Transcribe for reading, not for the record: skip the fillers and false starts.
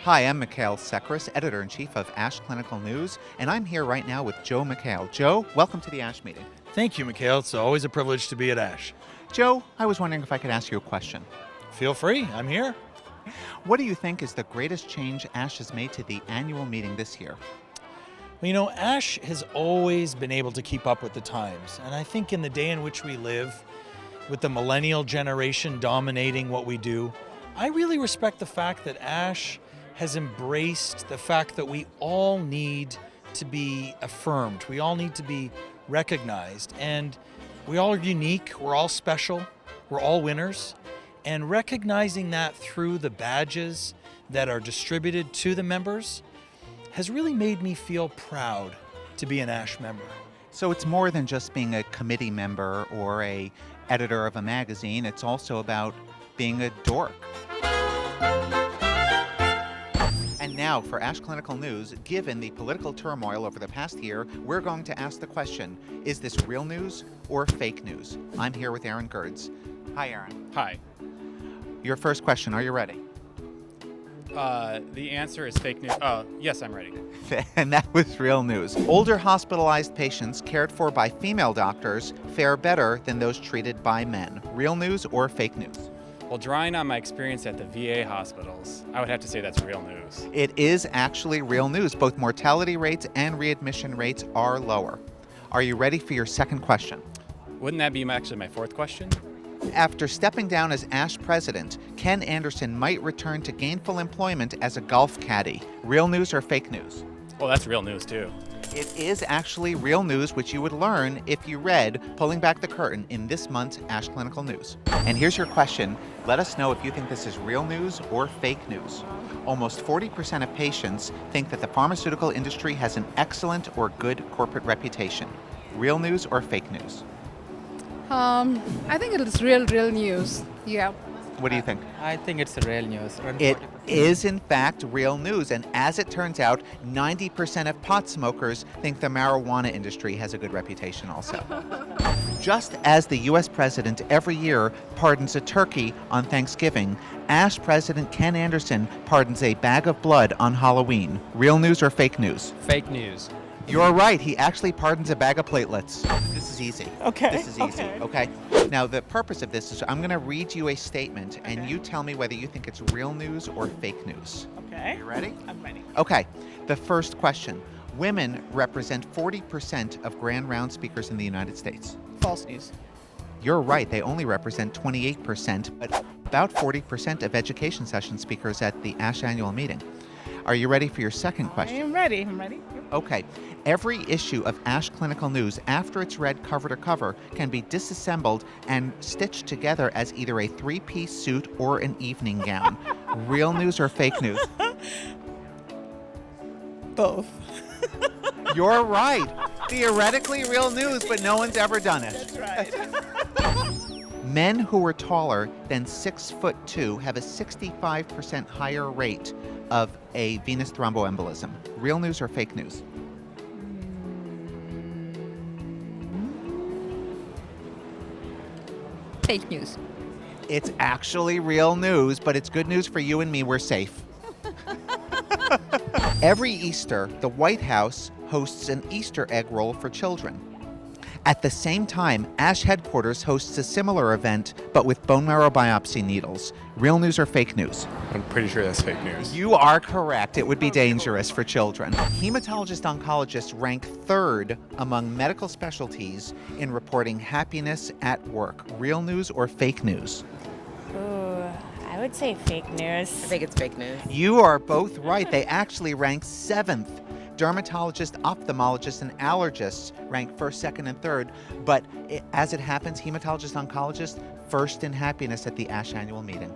Hi, I'm Mikkael Sekeres, Editor-in-Chief of ASH Clinical News, and I'm here right now with Joe Mikkael. Joe, welcome to the ASH meeting. Thank you, Mikkael. It's always a privilege to be at ASH. Joe, I was wondering if I could ask you a question. Feel free, I'm here. What do you think is the greatest change ASH has made to the annual meeting this year? Well, you know, ASH has always been able to keep up with the times, and I think in the day in which we live, with the millennial generation dominating what we do, I really respect the fact that ASH has embraced the fact that we all need to be affirmed. We all need to be recognized, and we all are unique, we're all special, we're all winners, and recognizing that through the badges that are distributed to the members has really made me feel proud to be an ASH member. So it's more than just being a committee member or a editor of a magazine, it's also about being a dork. And now for ASH Clinical News, given the political turmoil over the past year, we're going to ask the question, is this real news or fake news? I'm here with Aaron Gerds. Hi, Aaron. Hi. Your first question, are you ready? The answer is fake news. Yes, I'm ready. And that was real news. Older hospitalized patients cared for by female doctors fare better than those treated by men. Real news or fake news? Well, drawing on my experience at the VA hospitals, I would have to say that's real news. It is actually real news. Both mortality rates and readmission rates are lower. Are you ready for your second question? Wouldn't that be actually my fourth question? After stepping down as ASH president, Ken Anderson might return to gainful employment as a golf caddy. Real news or fake news? Well, that's real news too. It is actually real news, which you would learn if you read Pulling Back the Curtain in this month's ASH Clinical News. And here's your question. Let us know if you think this is real news or fake news. Almost 40% of patients think that the pharmaceutical industry has an excellent or good corporate reputation. Real news or fake news? I think it is real news. Yeah. What do you think? I think it's real news. It is in fact real news, and as it turns out, 90% of pot smokers think the marijuana industry has a good reputation also. Just as the US president every year pardons a turkey on Thanksgiving, ASH President Ken Anderson pardons a bag of blood on Halloween. Real news or fake news? Fake news. You're right, he actually pardons a bag of platelets. This is easy. Okay. This is easy, okay? Now, the purpose of this is I'm going to read you a statement, and you tell me whether you think it's real news or fake news. Okay. You ready? I'm ready. Okay, the first question. Women represent 40% of grand round speakers in the United States. False news. You're right, they only represent 28%, but about 40% of education session speakers at the ASH annual meeting. Are you ready for your second I question? am ready. I'm ready. Okay. Every issue of ASH Clinical News, after it's read cover to cover, can be disassembled and stitched together as either a three-piece suit or an evening gown. Real news or fake news? Both. You're right. Theoretically real news, but no one's ever done it. That's right. Men who are taller than 6'2" have a 65% higher rate of a venous thromboembolism. Real news or fake news? Fake news. It's actually real news, but it's good news for you and me. We're safe. Every Easter, the White House hosts an Easter egg roll for children. At the same time, ASH headquarters hosts a similar event, but with bone marrow biopsy needles. Real news or fake news? I'm pretty sure that's fake news. You are correct. It would be dangerous for children. Hematologist-oncologists rank third among medical specialties in reporting happiness at work. Real news or fake news? Ooh, I would say fake news. I think it's fake news. You are both right. They actually rank seventh. Dermatologists, ophthalmologists, and allergists rank first, second, and third. But as it happens, hematologist-oncologists first in happiness at the ASH annual meeting.